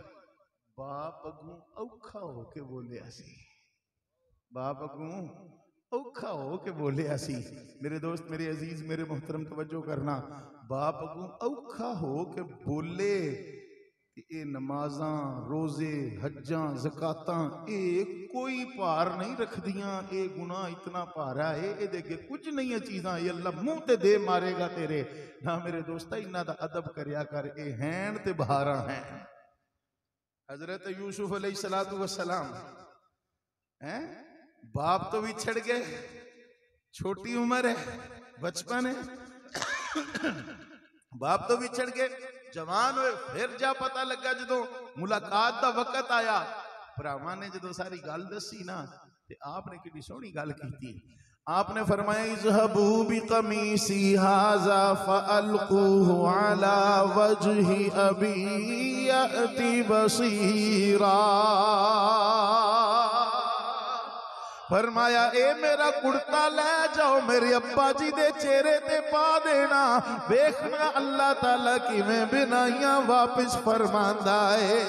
باپ اگوں اوکھا ہو کے بولے ایسی باپ اگوں اوکھا ہو کے بولے ایسی میرے دوست میرے عزیز میرے محترم توجہ کرنا باپ اگوں اوکھا ہو کے بولے کہ اے نمازاں روزے حجاں زکاتاں اے کوئی پار نہیں رکھ دیاں اے گناہ اتنا پارا ہے اے دیکھے کچھ نہیں ہے چیزاں یہ اللہ منہ تے دے مارے گا تیرے نہ میرے دوستہ انہا دا ادب کریا کر اے ہین تے بہارا ہیں حضرت یوسف علیہ السلام باپ تو بھی چھڑ گئے چھوٹی عمر ہے بچپن ہے باپ تو بھی چھڑ گئے جوان ہوئے پھر جا پتہ لگا جدو ملاقات دا وقت آیا پراواں نے جدو ساری گل دسی نا تے آپ نے کتنی سونی گل کیتی آپ نے فرمایا اذهبوا بقمیصی ھذا فالقوه علی وجه ابی یأتی بصیرا فرمایا اے میرا کرتا لے جاؤ میرے ابا جی دے چہرے تے پا دینا دیکھنا اللہ تعالیٰ کی میں بنائیاں واپس فرماندہ ہے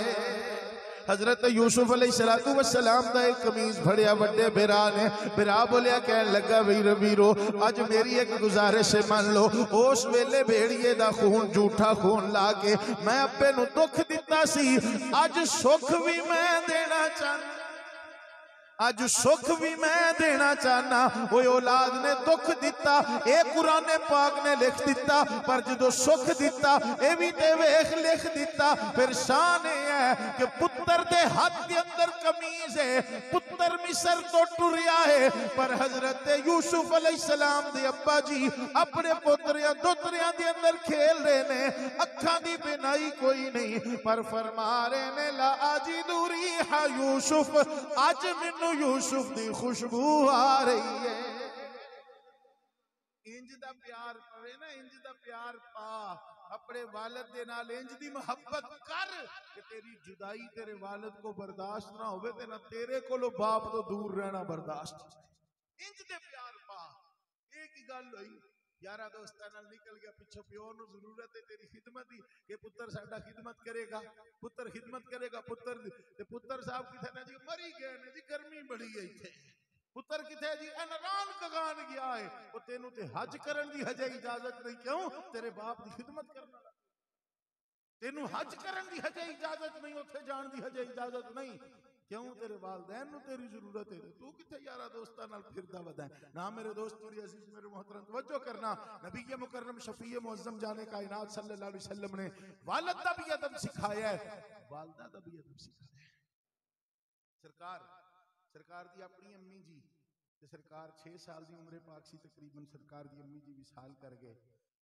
حضرت یوسف علیہ السلام دا ایک قمیض پھڑیا وڈے بھرا نے، بھرا بولیا کہن لگا ویرو اج میری ایک گزارش مان لو، اس ویلے بھیڑیے دا خون جھوٹا خون لا کے میں ابے نو دکھ دیتا سی، اج سکھ بھی میں دینا چاہتا، اج سکھ بھی میں دینا چاہنا۔ وہ اولاد نے دکھ دیتا، اے قرآن پاک نے لکھ دیتا، پر جدو سکھ دیتا اے بھی تے ویخ لکھ دیتا۔ پھر شان ہے کہ پتر دے ہاتھ دے اندر قمیض ہے، پتر مصر تو ٹریا ہے، پر حضرت یوسف علیہ السلام دے ابا جی اپنے پتریاں دوتریاں دے اندر کھیل رہے نے، اکھاں دی بینائی کوئی نہیں، پر فرما رہے نے لا اجد ریح یوسف، آج منو یوسف دی خوشبو آ رہی ہے۔ انج دا پیار پوے نا، انج دا پیار پا، اپنے والد دے نال انج دی محبت کر کہ تیری جدائی تیرے والد کو برداشت نہ ہوئے تے نہ تیرے کو لو باپ تو دور رہنا برداشت، انج دے پیار پا۔ ایک ہی گل ہوئی، یارہ دوستان نکل گیا پچھو، پیو نو ضرورت ہے تیری خدمت دی کہ پتر ساڈا خدمت کرے گا، پتر خدمت کرے گا، پتر صاحب کتھے نے جی مری گئے نے جی، گرمی بڑی ہے ایتھے، پتر کتھے جی انران کگان گیا ہے، وہ تینوں تے حج کرن دی ہجے اجازت نہیں، کیوں تیرے باپ دی خدمت کرنا، تینوں حج کرن دی ہجے اجازت نہیں، اتھے جان دی ہجے اجازت نہیں، کیوں تیرے والدین نو تیری ضرورت ہے، تو کتھے یارہ دوستاں نال پھردا ودا ہے نا۔ میرے دوست میری عزیز میرے محترم توجہ کرنا، نبی مکرم شفیع معظم جانے کائنات صلی اللہ علیہ وسلم نے والد دا بھی ادب سکھایا ہے، والدہ دا بھی ادب سکھایا ہے۔ سرکار دی اپنی امی جی تے سرکار 6 سال دی عمر پاک سی تقریباً، سرکار دی امی جی وصال کر گئے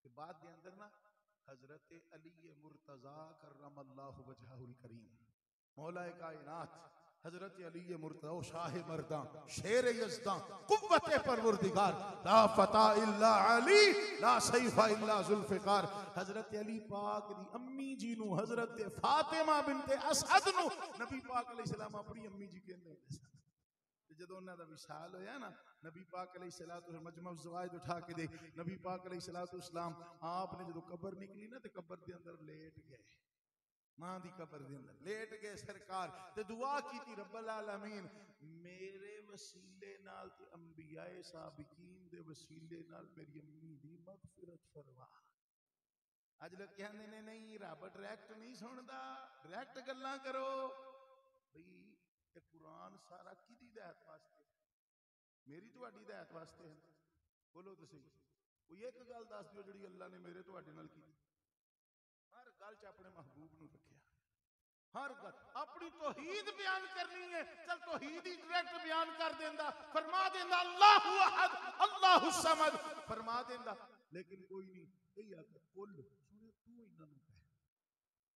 کہ بعد دے اندر نا حضرت علی مرتضی کرم اللہ وجہہ الکریم، مولا کائنات حضرت علی مرتضی شاہ مرداں شیر یزداں قوت پروردگار، لا فتح الا علی لا سیف الا ذوالفقار، حضرت علی پاک دی امی جی نو حضرت فاطمہ بنت اسعد نو نبی پاک علیہ السلام اپنی امی جی کہندے ہوندے سن۔ جدو انہاں دا وصال ہویا نا، نبی پاک علیہ السلام مجمع الزوائد اٹھا کے دے، نبی پاک علیہ السلام آپ نے جدو قبر نکلی نا تے قبر دے اندر لیٹ گئے، ماں دی قبر دے اندر لیٹ گئے سرکار تے دعا کی تھی رب العالمین میرے وسیلے نال تے انبیاء سابقین دے وسیلے نال میری امی دی مغفرت فرما۔ اج لوگ کہندے نے نہیں رب ڈائریکٹ نہیں سندا، ڈائریکٹ گلاں کرو، بھئی کہ قرآن سارا کدی ہدایت واسطے، میری تہاڈی ہدایت واسطے ہے، بولو تو صحیح، کوئی ایک گل دس دیو جڑی اللہ نے میرے تہاڈے نال کی، ہر گل چ اپنے محبوب نو رکھیا، ہر گل اپنی توحید بیان کرنی ہے، چل توحید ہی ڈائریکٹ بیان کر دیندا، فرما دیندا اللہ احد اللہ الصمد فرما دیندا، لیکن کوئی نہیں یہی آ کر کل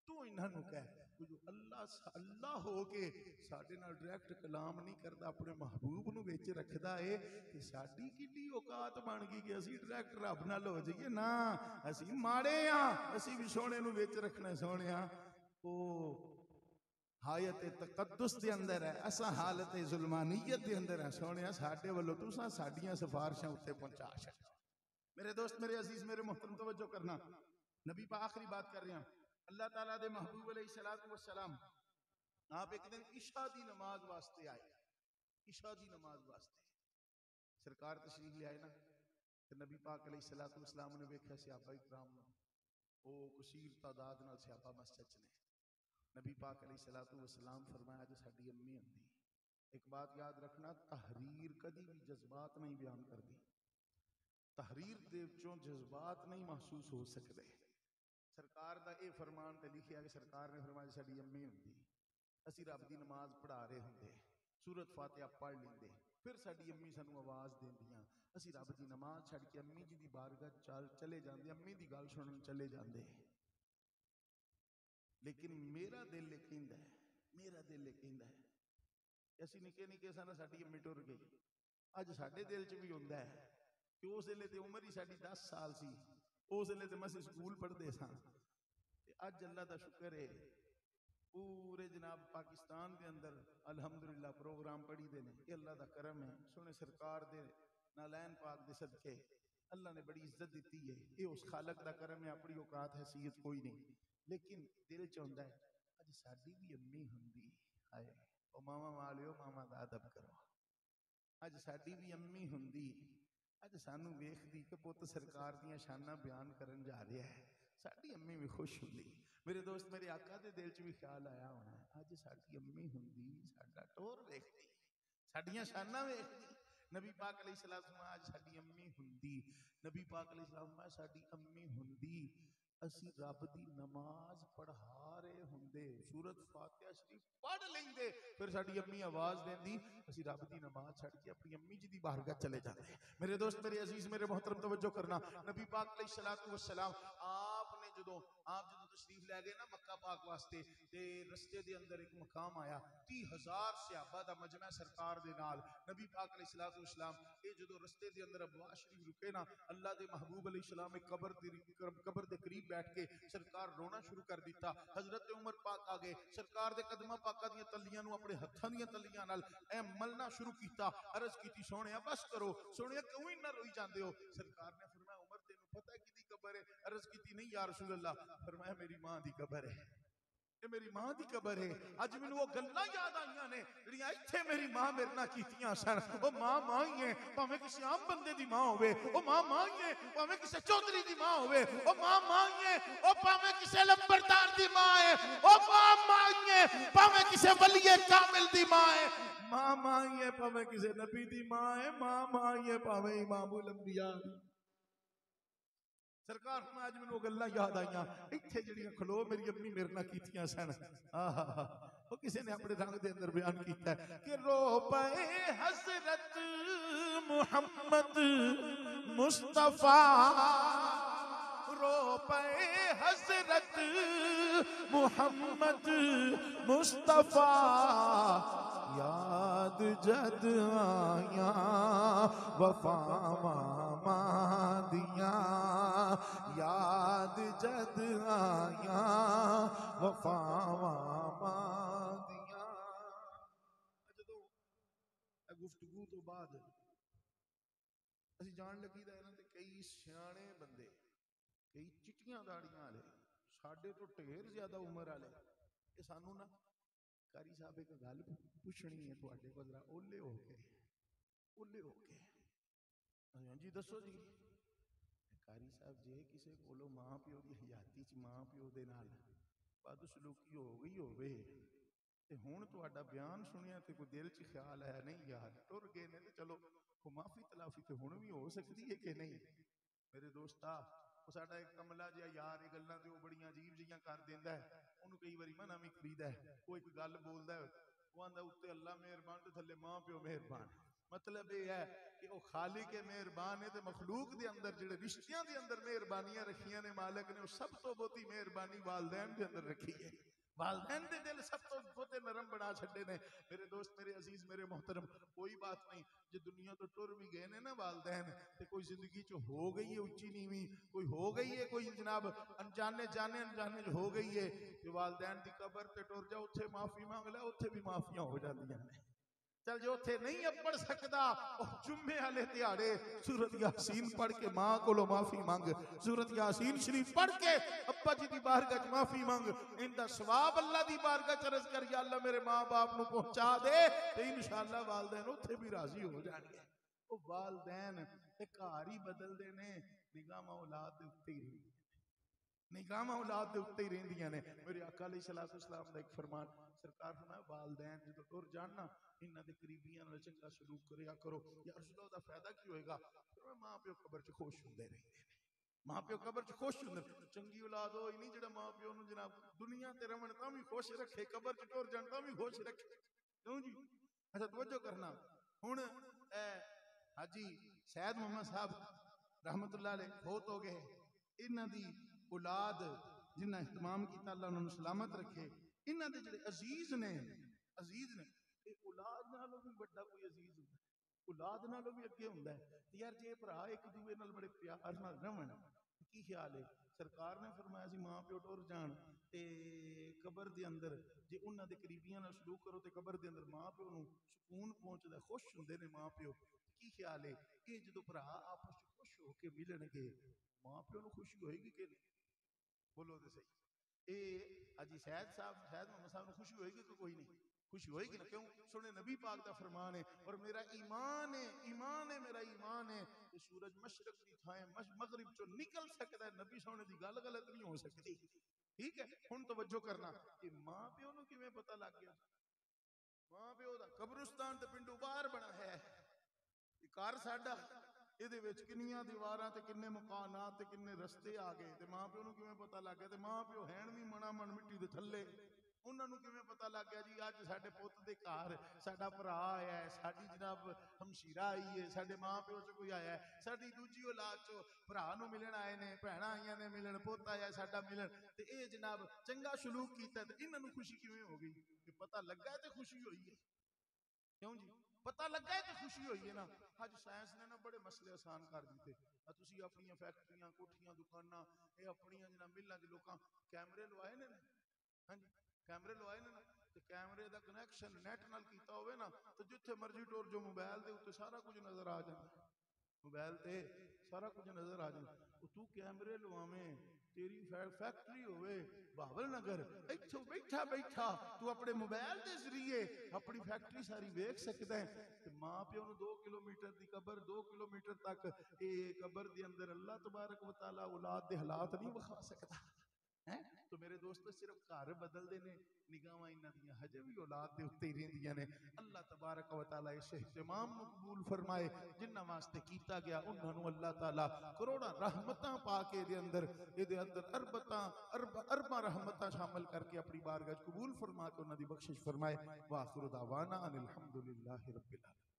تو انہاں نو کہہ جو اللہ ہو کے ساڈے نال ڈائریکٹ کلام نہیں کردا، اپنے محبوب نو وچ رکھدا ہے تے ساڈی کڈی اوقات بن گئی کہ اسی ڈائریکٹ رب نال ہو جائیے، نا اسی ماڑے ہاں، اسی بھی سونے نو وچ رکھنا، سونیا او حالت تقدس دے اندر ہے، اساں حالت ظلمانیت دے اندر ہے، سونیا ساڈے ولو تساں ساڈیاں سفارشاں اوتے پہنچا چھڈو۔ میرے دوست میرے عزیز میرے محترم توجہ کرنا، نبی پاک آخری بات کر رہے ہیں، اللہ تعالیٰ دے محبوب علیہ السلام آپ ایک دن عشاء دی نماز واسطے آئے، عشاء دی نماز واسطے سرکار تشریف لے آئے نا، کہ نبی پاک علیہ السلام نے ویکھیا صحابہ اکرام نو، او کثیر تعداد نال صحابہ مسجد نے، نبی پاک علیہ السلام فرمایا جو ساڈی امی ہوندی، ایک بات یاد رکھنا تحریر کدی بھی جذبات نہیں بیان کر دی، تحریر دے وچوں جذبات نہیں محسوس ہو سکتے، سرکار دا اے فرمان تے لکھیا کہ سرکار نے فرمایا ساڈی امی ہوندی، اسی رب دی نماز پڑھا رہے ہوندے، سورۃ فاتحہ پڑھ لیندے، پھر ساڈی امی سانو آواز دیندیاں، اسی رب دی نماز چھڈ کے امی جی دی بارگاہ چلے جاندے، امی دی گل سنن چلے جاندے، لیکن میرا دل کہندا ہے، میرا دل کہندا ہے اسی نکے نکے سن ساڈی امی ٹر گئی، اج ساڈے دل چ بھی ہوندا ہے کہ اس ویلے تے عمر ہی ساڈی 10 سال سی، اس ویلے تے مسیح سکول پڑھدے ساں، تے اج اللہ دا شکر ہے پورے جناب پاکستان دے اندر الحمدللہ پروگرام پڑھی دے نے، یہ اللہ دا کرم ہے، سونے سرکار دے نالین پاک دے صدقے اللہ نے بڑی عزت دیتی ہے، یہ اس خالق دا کرم ہے، اپنی اوقات حیثیت کوئی نہیں، لیکن دل چاہتا ہے اج ساڈی بھی امی ہوندی، ہائے او ماما والو ماما دا ادب کرو اج ساڈی بھی امی ہوندی اج سانو ویکھدی کہ پت سرکار دیاں شاناں بیان کرن جا رہا ہے ساڈی امی بھی خوش ہوندی میرے دوست میرے آقا دے دل چ بھی خیال آیا ہونا ہے اج ساڈی امی ہوندی ساڈا ٹور ویکھدی ساڈیاں شاناں ویکھدی نبی پاک علیہ الصلوۃ والسلام آج ساڈی امی ہوندی نبی پاک علیہ السلام میں ساڈی امی ہوندی اسی رب دی نماز پڑھا رہے ہوندے سورۃ فاتحہ شریف پڑھ لیندے پھر ساڈی امی آواز دیندی اسی رب دی نماز چھڑ کے اپنی امی جی دی بارگاہ چلے جاندے میرے دوست میرے عزیز میرے محترم توجہ کرنا نبی پاک علیہ الصلوۃ والسلام آپ جدوں تشریف لے گئے نا مکہ پاک واسطے تے رستے دے اندر ایک مقام آیا 30,000 صحابہ دا مجمع سرکار دے نال نبی پاک علیہ الصلوۃ والسلام اے جدوں رستے دے اندر ابوا شریف رکے نا اللہ دے محبوب علیہ السلام ایک قبر دے قریب بیٹھ کے سرکار رونا شروع کر دیتا حضرت عمر پاک آگے سرکار دے قدمہ پاکاں دیاں تلیاں نو اپنے ہتھاں دیاں تلیاں نال اے ملنا شروع کیتا عرض کیتی سونیا بس کرو سونیا کیوں نہ روئی جاندے ہو سرکار نے فرمایا عمر تینوں پتہ ہے کدی قبر ہے عرض کیتی نہیں یا رسول اللہ فرمایا میری ماں دی قبر ہے یہ میری ماں دی قبر ہے اج مینوں وہ گلاں یاد آئیاں نے جڑیاں ایتھے میری ماں میرے نال کیتیاں سن او ماں ہی ہے بھاویں کسی عام بندے دی ماں ہوے او ماں ہی ہے بھاویں کسی چودھری دی ماں ہوے او ماں ہی ہے او بھاویں کسی لمبردار دی ماں ہے او ماں ہی ہے بھاویں کسی ولی کامل دی ماں ہے ماں ہی ہے بھاویں کسی نبی دی ماں ہے ماں ہی ہے بھاویں امام الانبیاء سرکار میں آج میں گلاں یاد آئیاں ایتھے جڑیاں کھلو میری امی میرے نال کیتیاں سن وہ کسی نے اپنے رنگ دے اندر بیان کیتا ہے کہ رو پے حضرت محمد مصطفیٰ رو پے حضرت محمد مصطفیٰ یاد جد آیا وفا ماما دیاں یاد جد آیا وفا ماما دیاں جدوں گفتگو تو بعد اسی جان لگی دا انہاں تے کئی سیانے بندے کئی چٹیاں داڑیاں والے ساڈے تو ڈھیر زیادہ عمر والے کہ سانو نا قاری صاحب ایک گل پوچھنی ہے تواڈے کول ذرا اولے ہو کے ہاں جی دسو جی قاری صاحب جے کسے کولو ماں پیو دی حیاتی چ ماں پیو دے نال بد سلوکی ہو گئی ہووے تے ہن تہاڈا بیان سنیا تے کوئی دل چ خیال آیا نہیں یار ٹر گئے نے تے چلو کو معافی تلافی تے ہن بھی ہو سکتی ہے کہ نہیں میرے دوستا وہ ساڈا ایک کملا جہا یار یہ گلاں تے وہ بڑیاں عجیب جیاں کر دیندا ہے اونوں کئی واری منع بھی کریدا ہے وہ ایک گل بولدا ہے وہ آندا اوتے اللہ مہربان تے تھلے ماں پیو مہربان مطلب یہ ہے کہ وہ خالق مہربان ہے تے مخلوق دے اندر جڑے رشتیاں دے اندر مہربانیاں رکھیاں نے مالک نے وہ سب تو بہتی مہربانی والدین دے اندر رکھی ہے والدین دے دل سب تو بہتے نرم بنا چھڈے نے میرے دوست میرے عزیز میرے محترم کوئی بات نہیں جو دنیا تو ٹر بھی گئے نے نا والدین تے کوئی زندگی چ ہو گئی ہے اونچی نیویں کوئی ہو گئی ہے کوئی جناب انجانے جو ہو گئی ہے کہ والدین دی قبر تے ٹر جا اوتھے معافی مانگ لے اوتھے بھی معافیاں ہو جاندیاں نے چل جو تھے نہیں اب پڑھ سکتا جمعے والے دیہاڑے سورۃ یاسین پڑھ کے ماں کولو معافی مانگ سورۃ یاسین شریف پڑھ کے ابا جی دی بارگاہ وچ معافی مانگ ان دا ثواب اللہ دی بارگاہ وچ عرض کر یا اللہ میرے ماں باپ نو پہنچا دے تے انشاءاللہ والدین اوتھے بھی راضی ہو جان گے او والدین تے گھر ہی بدل دے نے نگاہ اولاد دے اوتے ہی نگاہ اولاد دے اوتے ہی رہندیاں نے میرے آقا علیہ الصلوۃ والسلام دا ایک فرمان سرکار فرمایا والدین جدوں ٹر جان نا انہاں دے قریبیاں نال چنگا سلوک کریا کرو یا رسول اللہ دا فائدہ کی ہوئے گا فرمایا ماں پیو قبر چ خوش ہوندے رہندے نے ماں پیو قبر چ خوش ہوندے چنگی اولاد ہوئی نہیں جڑا ماں پیو نو جناب دنیا تے رہن تاں بھی خوش رکھے قبر چ ٹر جان تاں بھی خوش رکھے کیوں جی اچھا توجہ کرنا ہن حاجی سید محمد صاحب رحمت اللہ علیہ فوت ہو گئے انہاں دی اولاد جنہ اہتمام کیتا اللہ انہاں نو سلامت رکھے انہاں دے جڑے عزیز نے اے اولاد نالوں بھی بڑا کوئی عزیز ہوندا ہے اولاد نالوں بھی اگے ہوندا ہے یار جے بھرا ایک دوسرے نال بڑے پیار نال رہن کی خیال ہے سرکار نے فرمایا سی ماں پیو ٹر جان تے قبر دے اندر جے انہاں دے قریبیاں نال سلوک کرو تے قبر دے اندر ماں پیو نو سکون پہنچدا ہے خوش ہوندے نے ماں پیو کی خیال ہے کہ جدوں بھرا آپس وچ خوش ہو کے ملن گے ماں پیو نو خوشی ہوئے گی کہ نہیں بولو تے صحیح اے اجی سید محمد صاحب نو خوشی ہوئے گی کہ کوئی نہیں خوشی ہوئے گی نا، کیوں؟ سونے نبی پاک دا فرمان ہے اور میرا ایمان ہے، ایمان ہے، میرا ایمان ہے کہ سورج مشرق دی تھائیں مغرب چو نکل سکتا ہے، نبی سونے دی گل غلط نہیں ہو سکتی. ٹھیک ہے، ہن توجہ کرنا کہ ماں پیو نو کیویں پتہ لگ گیا؟ ماں پیو دا قبرستان تے پنڈو باہر بنا ہے، گھر ساڈا یہ کنیاں دیواراں تے کنے مکانات تے کنے رستے آ گئے تے ماں پیو نو کیویں پتہ لگ گیا؟ تے ماں پیو ہین بھی منا من مٹی دے تھلے، انہاں نو کیویں پتہ لگ گیا جی اج ساڈے پوت دے گھر ساڈا بھرا آیا ہے، ساڈی جناب ہمشیرہ آئی ہے، ساڈے ماں پیو چ کوئی آیا ہے، ساڈی دوجی اولاد چو بھرا نو ملن آئے نے، بہناں آئیاں نے ملن، پوت آیا ہے ساڈا ملن، تے اے جناب چنگا سلوک کیتا تے انہاں نو خوشی کیویں ہو گئی؟ کہ پتہ لگا ہے تے خوشی ہوئی ہے. کیوں جی؟ پتہ لگا ہے تے خوشی ہوئی ہے نا. اج سائنس نے نا بڑے مسئلے آسان کر دیتے. تسی اپنی فیکٹریاں کوٹھیاں دکاناں اے اپنی جناب ملاں دے لوکاں کیمرے لوائے نے نا، ہاں جی کیمرے لوائے نے نا، تے کیمرے دا کنیکشن نیٹ نال کیتا ہوئے نا تے جتھے مرضی ٹور جو موبائل دے اوتے سارا کچھ نظر آ جاندا، موبائل تے سارا کچھ نظر آ جاندا. تو کیمرے لواویں، تیری فیکٹری ہوئے بہاول نگر، ایتھوں بیٹھا بیٹھا تو اپنے موبائل دے ذریعے اپنی فیکٹری ساری ویکھ سکدا ہے. تے ماں پیو نو 2 کلومیٹر دی قبر، 2 کلومیٹر تک اے قبر دے اندر اللہ تبارک و تعالی اولاد دے حالات نہیں وکھا سکدا. تو میرے دوستو صرف گھر بدل دے نے، نگاہاں انہاں دیاں ہجے بھی اولاد دے اوتے ہی رہندیاں نے. اللہ تبارک و تعالی اس اہتمام نو قبول فرمائے. جنہاں واسطے کیتا گیا انہاں نو اللہ تعالی کروڑاں رحمتاں پا کے دے اندر ارباں رحمتاں شامل کر کے اپنی بارگاہ قبول فرما کے انہاں دی بخشش فرمائے. واخر دعوانا ان الحمدللہ رب العالمین.